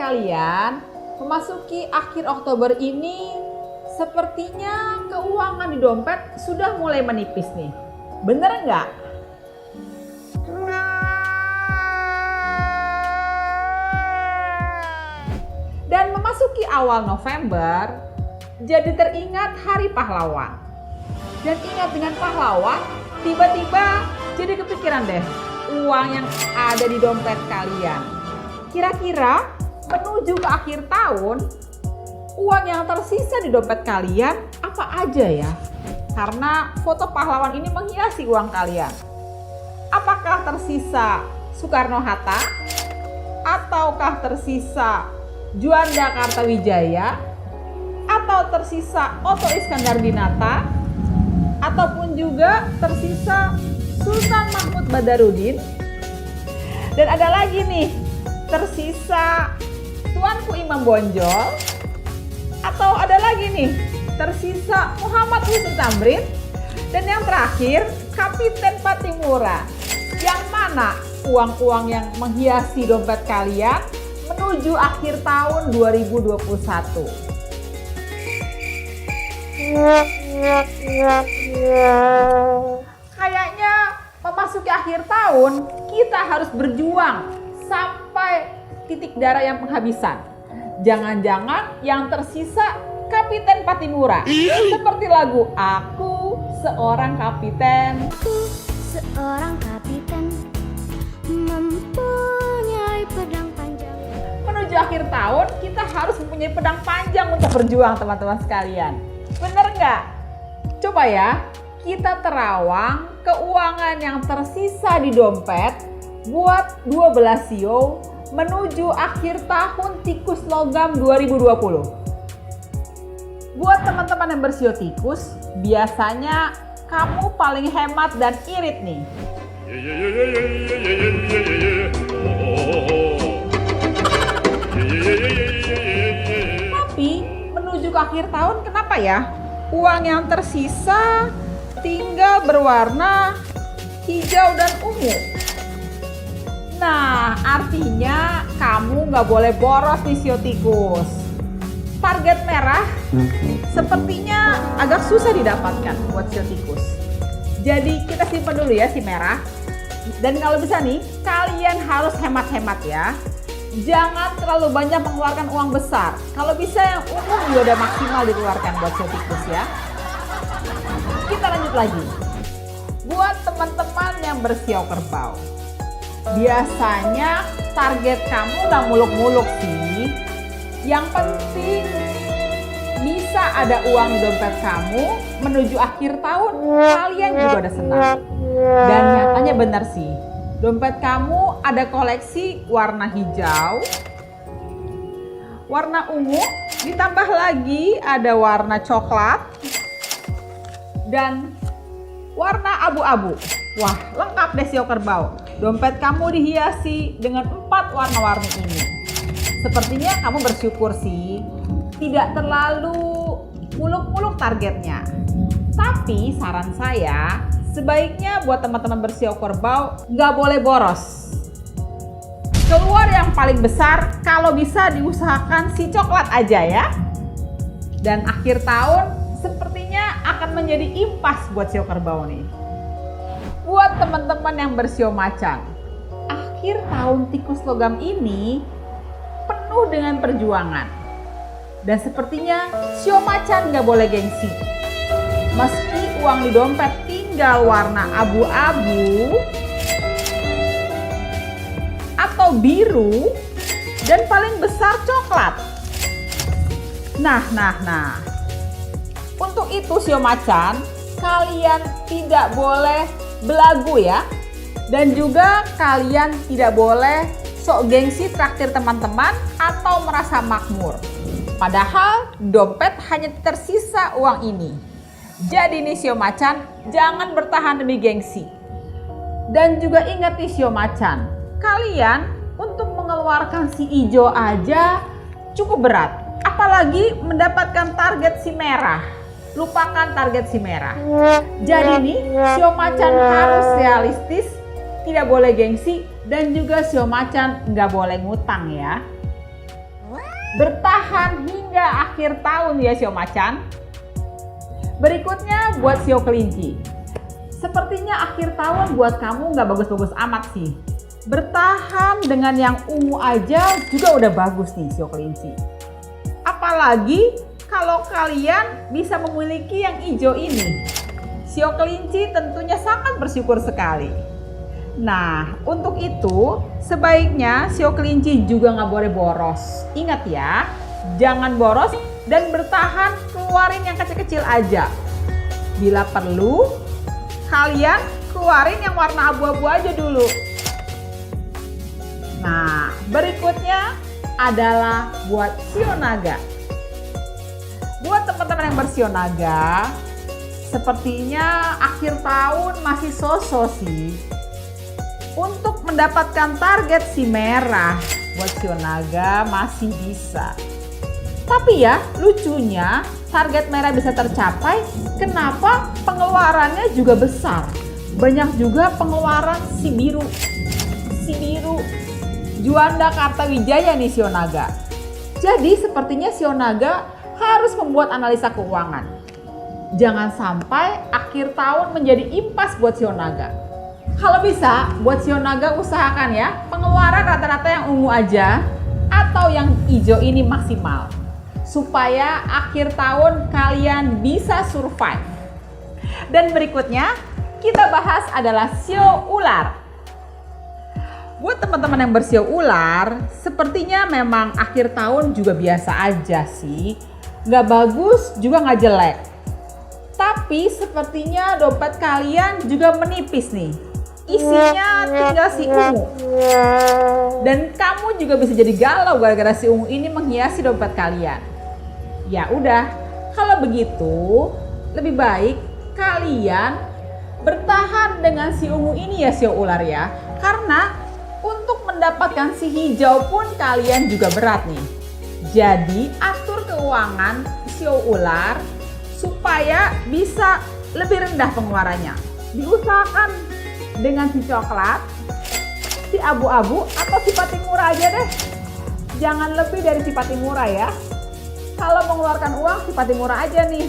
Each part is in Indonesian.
sekalian, memasuki akhir Oktober ini sepertinya keuangan di dompet sudah mulai menipis nih. Bener nggak? Dan memasuki awal November, jadi teringat Hari Pahlawan. Dan ingat dengan pahlawan, tiba-tiba jadi kepikiran deh uang yang ada di dompet kalian. Kira-kira menuju ke akhir tahun, uang yang tersisa di dompet kalian apa aja ya? Karena foto pahlawan ini menghiasi uang kalian. Apakah tersisa Soekarno-Hatta? Ataukah tersisa Juanda Kartawijaya? Atau tersisa Otto Iskandar-Dinata? Ataupun juga tersisa Sultan Mahmud Badarudin? Dan ada lagi nih, tersisa Tuanku Imam Bonjol? Atau ada lagi nih, tersisa Muhammad Hussein Tamrin? Dan yang terakhir, Kapiten Patimura. Yang mana uang-uang yang menghiasi dompet kalian menuju akhir tahun 2021? Kayaknya memasuki akhir tahun kita harus berjuang sampai titik darah yang penghabisan. Jangan-jangan yang tersisa Kapiten Patimura. Seperti lagu Aku Seorang Kapiten. Seorang kapiten mempunyai pedang panjang. Menuju akhir tahun kita harus mempunyai pedang panjang untuk berjuang, teman-teman sekalian. Bener nggak? Coba ya, kita terawang keuangan yang tersisa di dompet buat 12 sio menuju akhir tahun tikus logam 2020. Buat teman-teman yang bersio tikus, biasanya kamu paling hemat dan irit nih. Tapi menuju ke akhir tahun kenapa ya? Uang yang tersisa tinggal berwarna hijau dan ungu. Nah, artinya kamu nggak boleh boros nih sio tikus. Target merah sepertinya agak susah didapatkan buat sio tikus. Jadi kita simpan dulu ya si merah. Dan kalau bisa nih, kalian harus hemat-hemat ya. Jangan terlalu banyak mengeluarkan uang besar. Kalau bisa yang ungu juga udah maksimal dikeluarkan buat sio tikus ya. Kita lanjut lagi. Buat teman-teman yang bersio kerbau, biasanya target kamu nggak muluk-muluk sih. Yang penting bisa ada uang di dompet kamu menuju akhir tahun, kalian juga udah senang. Dan nyatanya benar sih, dompet kamu ada koleksi warna hijau, warna ungu, ditambah lagi ada warna coklat, dan warna abu-abu. Wah, lengkap deh sio kerbau. Dompet kamu dihiasi dengan 4 warna-warni ini. Sepertinya kamu bersyukur sih, tidak terlalu muluk-muluk targetnya. Tapi saran saya, sebaiknya buat teman-teman bersio kerbau nggak boleh boros. Keluar yang paling besar, kalau bisa diusahakan si coklat aja ya. Dan akhir tahun sepertinya akan menjadi impas buat sio kerbau nih. Buat teman-teman yang bersio macan, akhir tahun tikus logam ini penuh dengan perjuangan. Dan sepertinya sio macan nggak boleh gengsi. Meski uang di dompet tinggal warna abu-abu atau biru dan paling besar coklat. Nah. Untuk itu sio macan, kalian tidak boleh belagu ya. Dan juga kalian tidak boleh sok gengsi traktir teman-teman atau merasa makmur. Padahal dompet hanya tersisa uang ini. Jadi nih sio macan, jangan bertahan demi gengsi. Dan juga ingat nih sio macan, kalian untuk mengeluarkan si ijo aja cukup berat. Apalagi mendapatkan target si merah. Lupakan target si merah. Jadi nih sio macan harus realistis, tidak boleh gengsi, dan juga sio macan nggak boleh ngutang ya. Bertahan hingga akhir tahun ya Sio Macan. Berikutnya buat Sio Kelinci. Sepertinya akhir tahun buat kamu nggak bagus-bagus amat sih. Bertahan dengan yang ungu aja juga udah bagus nih Sio Kelinci. Apalagi kalau kalian bisa memiliki yang hijau ini. Sio Kelinci tentunya sangat bersyukur sekali. Nah, untuk itu sebaiknya Sio Kelinci juga nggak boleh boros. Ingat ya, jangan boros dan bertahan, keluarin yang kecil-kecil aja. Bila perlu, kalian keluarin yang warna abu-abu aja dulu. Nah, berikutnya adalah buat Sio Naga. Buat teman-teman yang bersio naga, sepertinya akhir tahun masih so-so sih. Untuk mendapatkan target si merah, buat Sio Naga masih bisa. Tapi ya, lucunya target merah bisa tercapai, kenapa pengeluarannya juga besar. Banyak juga pengeluaran si biru. Juanda Kartawijaya nih Sio Naga. Jadi sepertinya Sio Naga harus membuat analisa keuangan. Jangan sampai akhir tahun menjadi impas buat Sio Naga. Kalau bisa, buat Sio Naga usahakan ya, pengeluaran rata-rata yang ungu aja atau yang hijau ini maksimal. Supaya akhir tahun kalian bisa survive. Dan berikutnya kita bahas adalah Sio Ular. Buat teman-teman yang bersio ular, sepertinya memang akhir tahun juga biasa aja sih. Nggak bagus juga nggak jelek. Tapi sepertinya dompet kalian juga menipis nih. Isinya tinggal si ungu. Dan kamu juga bisa jadi galau gara-gara si ungu ini menghiasi dompet kalian. Ya udah, kalau begitu lebih baik kalian bertahan dengan si ungu ini ya Sio Ular ya. Karena untuk mendapatkan si hijau pun kalian juga berat nih. Jadi atur keuangan Sio Ular supaya bisa lebih rendah pengeluarannya. Diusahakan dengan si coklat, si abu-abu atau si pati murah aja deh. Jangan lebih dari si pati murah ya. Kalau mengeluarkan uang si pati murah aja nih.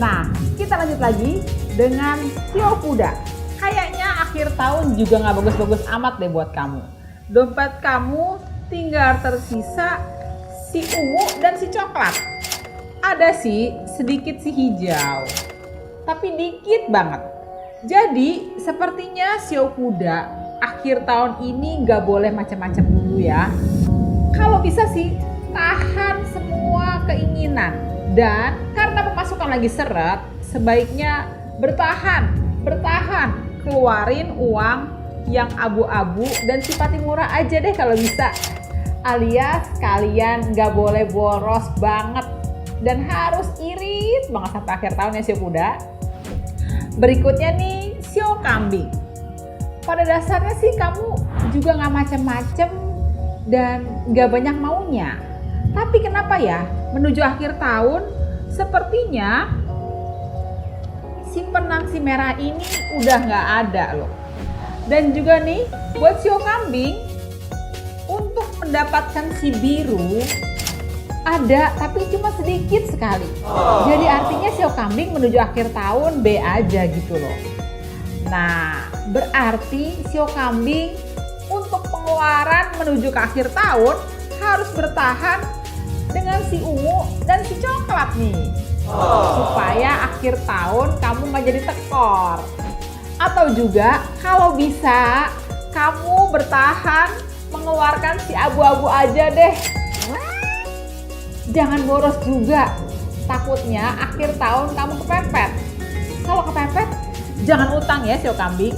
Nah, kita lanjut lagi dengan Sio Kuda. Kayaknya akhir tahun juga nggak bagus-bagus amat deh buat kamu. Dompet kamu tinggal tersisa si ungu dan si coklat. Ada sih sedikit si hijau, tapi dikit banget. Jadi sepertinya Sio Kuda akhir tahun ini nggak boleh macam-macam dulu ya. Kalau bisa sih tahan semua keinginan. Dan karena pemasukan lagi seret, sebaiknya bertahan. Keluarin uang yang abu-abu dan si pati murah aja deh kalau bisa. Alias kalian nggak boleh boros banget dan harus irit banget sampai akhir tahun ya Sio Kuda. Berikutnya nih Sio Kambing. Pada dasarnya sih kamu juga nggak macem-macem dan nggak banyak maunya. Tapi kenapa ya menuju akhir tahun sepertinya simpenan si merah ini udah nggak ada loh. Dan juga nih buat Sio Kambing, untuk mendapatkan si biru ada tapi cuma sedikit sekali. Jadi artinya Sio Kambing menuju akhir tahun B aja gitu loh. Nah berarti Sio Kambing untuk pengeluaran menuju ke akhir tahun harus bertahan dengan si ungu dan si coklat nih. Supaya akhir tahun kamu gak jadi tekor. Atau juga kalau bisa kamu bertahan mengeluarkan si abu-abu aja deh. Jangan boros juga. Takutnya akhir tahun kamu kepepet. Kalau kepepet jangan utang ya Sio Kambing.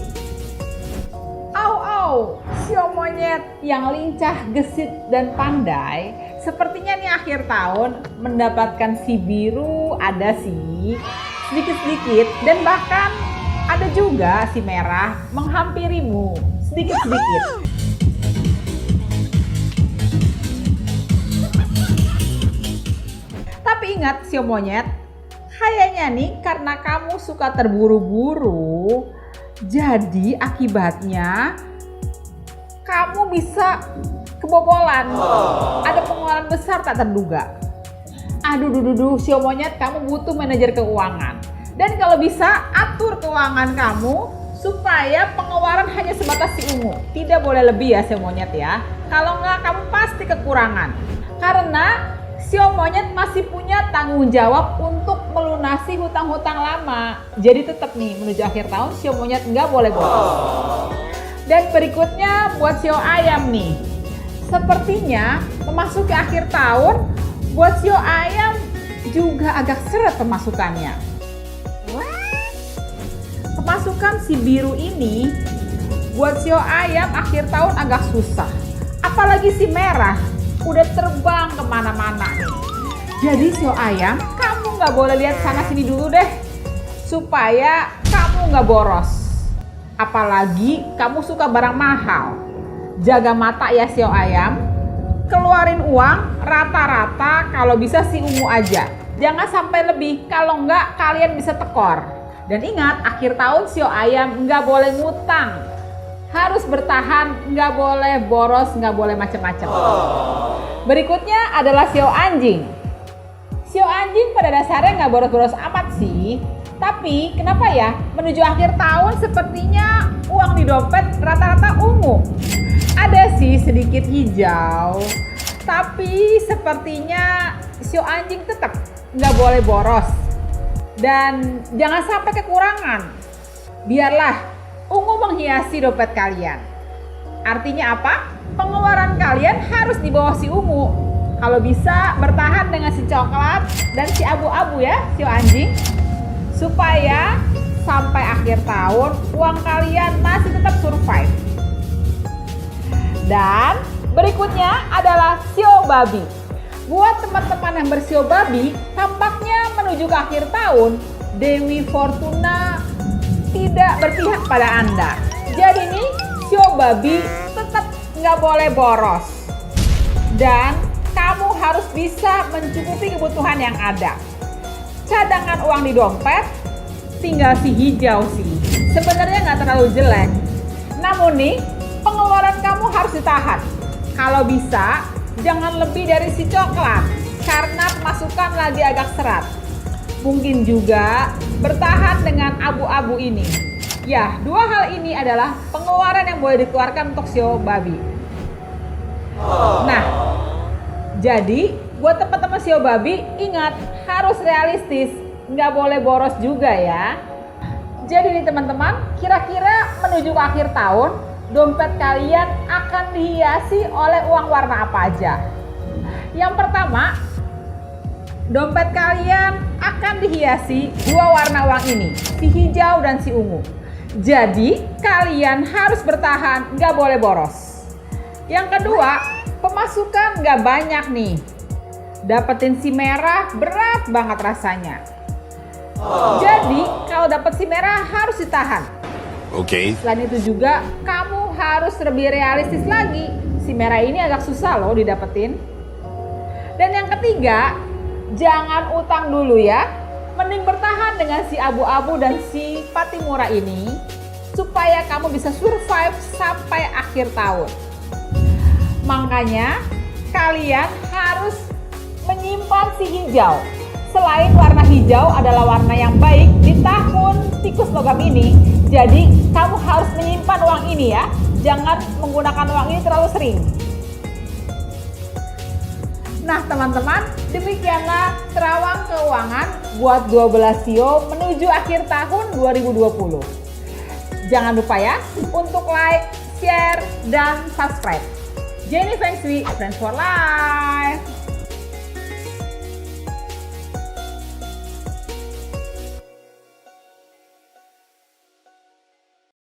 Au, Sio Monyet yang lincah, gesit dan pandai. Sepertinya nih akhir tahun mendapatkan si biru ada sih sedikit-sedikit dan bahkan ada juga si merah menghampirimu sedikit-sedikit. Tapi ingat Sio Monyet, kayaknya nih karena kamu suka terburu-buru, jadi akibatnya kamu bisa kebobolan. Ada pengeluaran besar tak terduga. Aduh, sio monyet, kamu butuh manajer keuangan. Dan kalau bisa, atur keuangan kamu supaya pengeluaran hanya sebatas si ungu. Tidak boleh lebih ya sio monyet ya. Kalau nggak, kamu pasti kekurangan. Karena sio monyet masih punya tanggung jawab untuk melunasi hutang-hutang lama. Jadi tetap nih, menuju akhir tahun sio monyet nggak boleh bolos. Dan berikutnya buat sio ayam nih. Sepertinya memasuki akhir tahun, buat sio ayam juga agak seret pemasukannya. Pemasukan si biru ini buat sio ayam akhir tahun agak susah. Apalagi si merah udah terbang kemana-mana nih. Jadi sio ayam, kamu nggak boleh lihat sana sini dulu deh, supaya kamu nggak boros. Apalagi kamu suka barang mahal. Jaga mata ya sio ayam. Keluarin uang rata-rata kalau bisa si ungu aja. Jangan sampai lebih, kalau nggak kalian bisa tekor. Dan ingat, akhir tahun sio ayam nggak boleh ngutang. Harus bertahan, nggak boleh boros, nggak boleh macem-macem. Berikutnya adalah sio anjing. Sio anjing pada dasarnya nggak boros-boros amat sih. Tapi kenapa ya, menuju akhir tahun sepertinya uang di dompet rata-rata ungu. Ada sih sedikit hijau, tapi sepertinya sio anjing tetap nggak boleh boros. Dan jangan sampai kekurangan. Biarlah ungu menghiasi dompet kalian. Artinya apa? Pengeluaran kalian harus di bawah si ungu. Kalau bisa bertahan dengan si coklat dan si abu-abu ya, sio anjing. Supaya sampai akhir tahun uang kalian masih tetap survive. Dan berikutnya adalah sio babi. Buat teman-teman yang bersio babi, tampaknya menuju ke akhir tahun, Dewi Fortuna tidak berpihak pada Anda. Jadi nih, sio babi tetap nggak boleh boros. Dan kamu harus bisa mencukupi kebutuhan yang ada. Cadangan uang di dompet, tinggal si hijau sih. Sebenarnya nggak terlalu jelek. Namun nih, pengeluaran kamu harus ditahan. Kalau bisa, jangan lebih dari si coklat, karena pemasukan lagi agak seret. Mungkin juga bertahan dengan abu-abu ini. Ya, dua hal ini adalah pengeluaran yang boleh dikeluarkan untuk sio babi. Nah, jadi buat teman-teman sio babi, ingat harus realistis, nggak boleh boros juga ya. Jadi nih teman-teman, kira-kira menuju ke akhir tahun, dompet kalian akan dihiasi oleh uang warna apa aja? Yang pertama, dompet kalian akan dihiasi dua warna uang ini, si hijau dan si ungu. Jadi kalian harus bertahan, nggak boleh boros. Yang kedua, pemasukan nggak banyak nih. Dapetin si merah berat banget rasanya. Jadi kalau dapet si merah harus ditahan. Oke. Selain itu juga kamu harus lebih realistis lagi. Si merah ini agak susah loh didapetin. Dan yang ketiga, jangan utang dulu ya. Mending bertahan dengan si abu-abu dan si patimura ini supaya kamu bisa survive sampai akhir tahun. Makanya kalian harus menyimpan si hijau. Selain warna hijau adalah warna yang baik di tahun tikus logam ini, jadi kamu harus menyimpan uang ini ya. Jangan menggunakan uang ini terlalu sering. Nah teman-teman, demikianlah terawang keuangan buat 12 sio menuju akhir tahun 2020. Jangan lupa ya untuk like, share, dan subscribe. Jenny Feng Shui, Friends for Life.